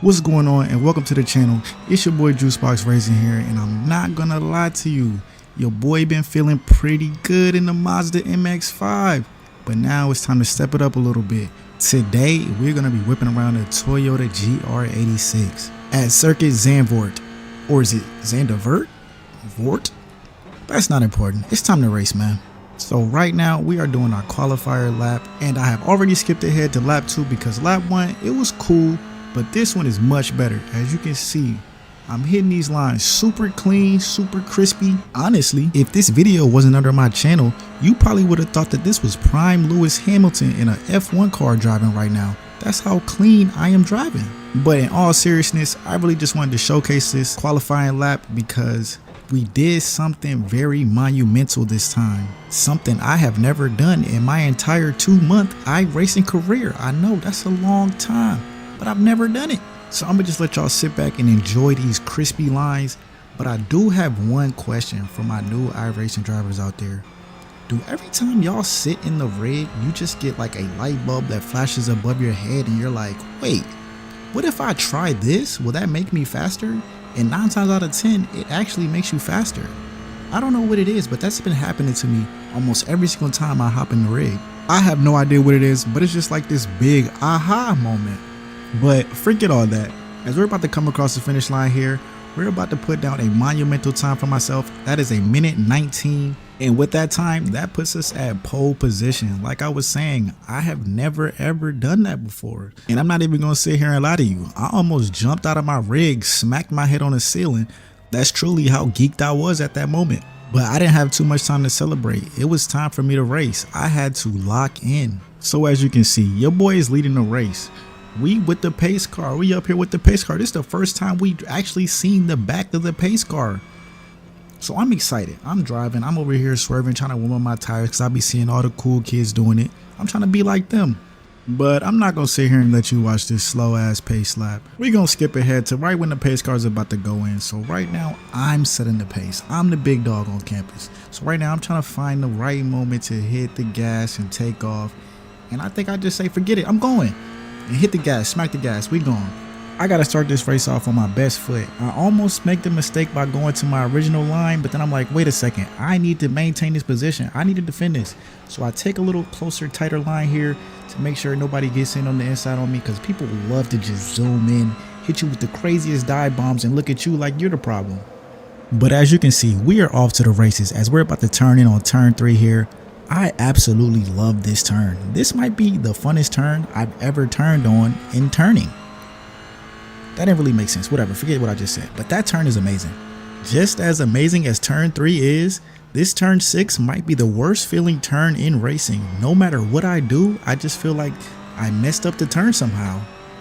What's going on, and welcome to the channel. It's your boy Juicebox Racing here, and I'm not gonna lie to you, your boy been feeling pretty good in the Mazda MX-5, but now it's time to step it up a little bit. Today we're gonna be whipping around a Toyota GR86 at Circuit Zandvoort, or is it Zandvoort? Vort? That's not important. It's time to race, man. So right now we are doing our qualifier lap, and I have already skipped ahead to lap 2 because lap 1 it was cool, but this one is much better. As you can see, I'm hitting these lines super clean, super crispy. Honestly, if this video wasn't under my channel, you probably would have thought that this was prime Lewis Hamilton in a F1 car driving right now. That's how clean I am driving. But in all seriousness, I really just wanted to showcase this qualifying lap because we did something very monumental this time. Something I have never done in my entire 2-month iRacing career. I know that's a long time, but I've never done it. So I'm gonna just let y'all sit back and enjoy these crispy lines. But I do have one question for my new iRacing drivers out there. Do every time y'all sit in the rig, you just get like a light bulb that flashes above your head and you're like, wait, what if I try this? Will that make me faster? And 9 times out of 10, it actually makes you faster. I don't know what it is, but that's been happening to me almost every single time I hop in the rig. I have no idea what it is, but it's just like this big aha moment. But forget all that. As we're about to come across the finish line here, we're about to put down a monumental time for myself. That is 1:19. And with that time, that puts us at pole position. Like I was saying, I have never ever done that before. And I'm not even gonna sit here and lie to you. I almost jumped out of my rig, smacked my head on the ceiling. That's truly how geeked I was at that moment. But I didn't have too much time to celebrate. It was time for me to race. I had to lock in. So as you can see, your boy is leading the race. We with the pace car. We up here with the pace car. This is the first time we actually seen the back of the pace car. So I'm excited. I'm driving. I'm over here swerving, trying to warm up my tires because I be seeing all the cool kids doing it. I'm trying to be like them. But I'm not going to sit here and let you watch this slow ass pace lap. We're going to skip ahead to right when the pace car is about to go in. So right now I'm setting the pace. I'm the big dog on campus. So right now I'm trying to find the right moment to hit the gas and take off. And I think I just say, forget it. I'm going. And hit the gas, smack the gas, we gone. I gotta start this race off on my best foot. I almost make the mistake by going to my original line, but then I'm like, wait a second, I need to maintain this position. I need to defend this. So I take a little closer, tighter line here to make sure nobody gets in on the inside on me, because people love to just zoom in, hit you with the craziest dive bombs and look at you like you're the problem. But as you can see, we are off to the races as we're about to turn in on turn 3 here. I absolutely love this turn. This might be the funnest turn I've ever turned on in turning. That didn't really make sense. Whatever, forget what I just said. But that turn is amazing. Just as amazing as turn 3 is, this turn 6 might be the worst feeling turn in racing. No matter what I do, I just feel like I messed up the turn somehow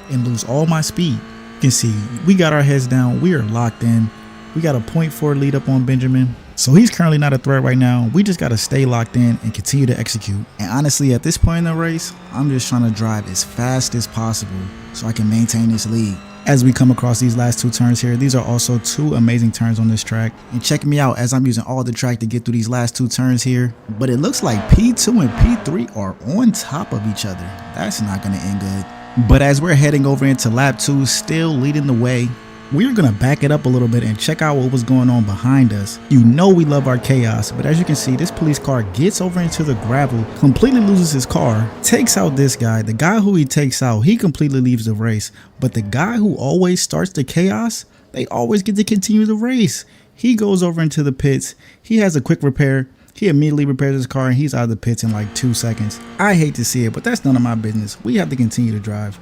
and lose all my speed. You can see we got our heads down. We are locked in. We got a 0.4 lead up on Benjamin. So he's currently not a threat right now. We just got to stay locked in and continue to execute. And honestly, at this point in the race, I'm just trying to drive as fast as possible so I can maintain this lead. As we come across these last 2 turns here, these are also 2 amazing turns on this track. And check me out as I'm using all the track to get through these last 2 turns here. But it looks like P2 and P3 are on top of each other. That's not going to end good. But as we're heading over into lap 2, still leading the way, we're going to back it up a little bit and check out what was going on behind us. You know we love our chaos, but as you can see, this police car gets over into the gravel, completely loses his car, takes out this guy. The guy who he takes out, he completely leaves the race. But the guy who always starts the chaos, they always get to continue the race. He goes over into the pits. He has a quick repair. He immediately repairs his car and he's out of the pits in like 2 seconds. I hate to see it, but that's none of my business. We have to continue to drive.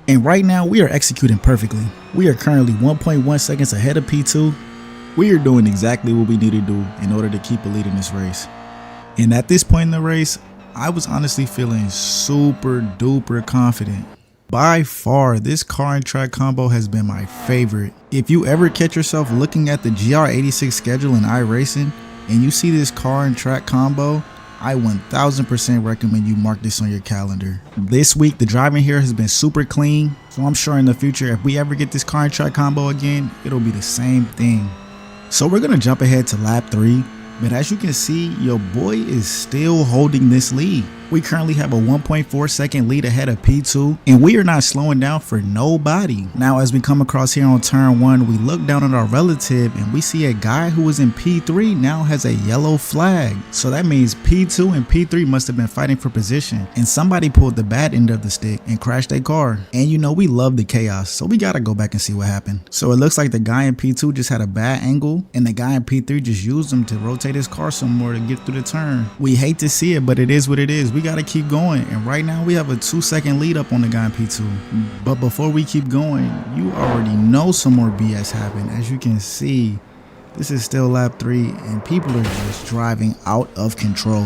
And right now we are executing perfectly. We are currently 1.1 seconds ahead of P2. We are doing exactly what we need to do in order to keep a lead in this race. And at this point in the race, I was honestly feeling super duper confident. By far, this car and track combo has been my favorite. If you ever catch yourself looking at the GR86 schedule in iRacing and you see this car and track combo, I 1000% recommend you mark this on your calendar. This week, the driving here has been super clean, so I'm sure in the future, if we ever get this car and track combo again, it'll be the same thing. So we're gonna jump ahead to lap 3, but as you can see, your boy is still holding this lead. We currently have a 1.4 second lead ahead of P2, and we are not slowing down for nobody. Now as we come across here on turn 1, we look down at our relative and we see a guy who was in P3 now has a yellow flag. So that means P2 and P3 must have been fighting for position, and somebody pulled the bad end of the stick and crashed their car. And you know we love the chaos, so we gotta go back and see what happened. So it looks like the guy in P2 just had a bad angle, and the guy in P3 just used him to rotate his car some more to get through the turn. We hate to see it, but it is what it is. We gotta keep going, and right now we have a 2-second lead up on the guy in P2. But before we keep going, you already know some more BS happened. As you can see, this is still lap 3 and people are just driving out of control.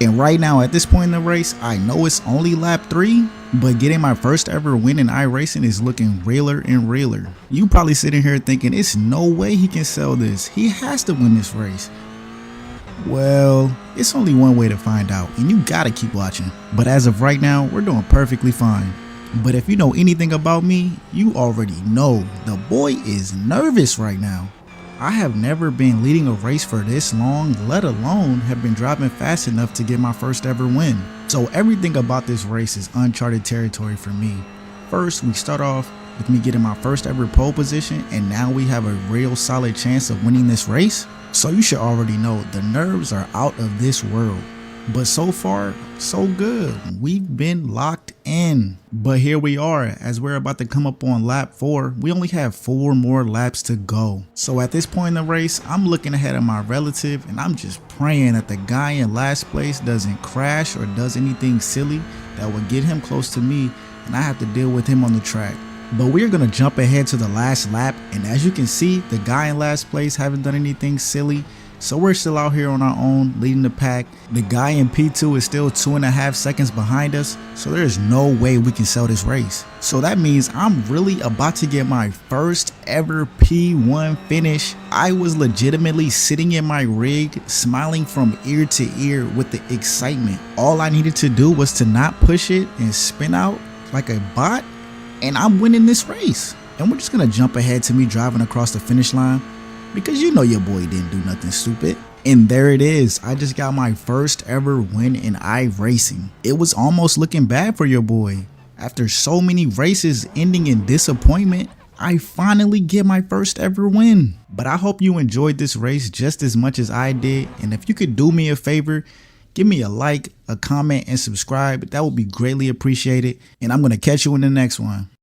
And right now at this point in the race, I know it's only lap 3, but getting my first ever win in iRacing is looking realer and realer. You probably sitting here thinking it's no way he can sell this. He has to win this race. Well, it's only one way to find out, and you gotta keep watching. But as of right now, we're doing perfectly fine. But if you know anything about me, you already know the boy is nervous right now. I have never been leading a race for this long, let alone have been driving fast enough to get my first ever win. So everything about this race is uncharted territory for me. First, we start off with me getting my first ever pole position, and now we have a real solid chance of winning this race. So you should already know the nerves are out of this world. But so far, so good. We've been locked in. But here we are, as we're about to come up on lap 4. We only have 4 more laps to go. So at this point in the race, I'm looking ahead of my relative, and I'm just praying that the guy in last place doesn't crash or does anything silly that would get him close to me and I have to deal with him on the track. But we're gonna jump ahead to the last lap, and as you can see, the guy in last place haven't done anything silly, so we're still out here on our own leading the pack. The guy in P2 is still 2.5 seconds behind us, so there's no way we can sell this race. So that means I'm really about to get my first ever P1 finish. I was legitimately sitting in my rig, smiling from ear to ear with the excitement. All I needed to do was to not push it and spin out like a bot, and I'm winning this race. And we're just gonna jump ahead to me driving across the finish line, because you know your boy didn't do nothing stupid. And there it is. I just got my first ever win in iRacing. It was almost looking bad for your boy. After so many races ending in disappointment, I finally get my first ever win. But I hope you enjoyed this race just as much as I did. And if you could do me a favor, give me a like, a comment, and subscribe. That would be greatly appreciated. And I'm going to catch you in the next one.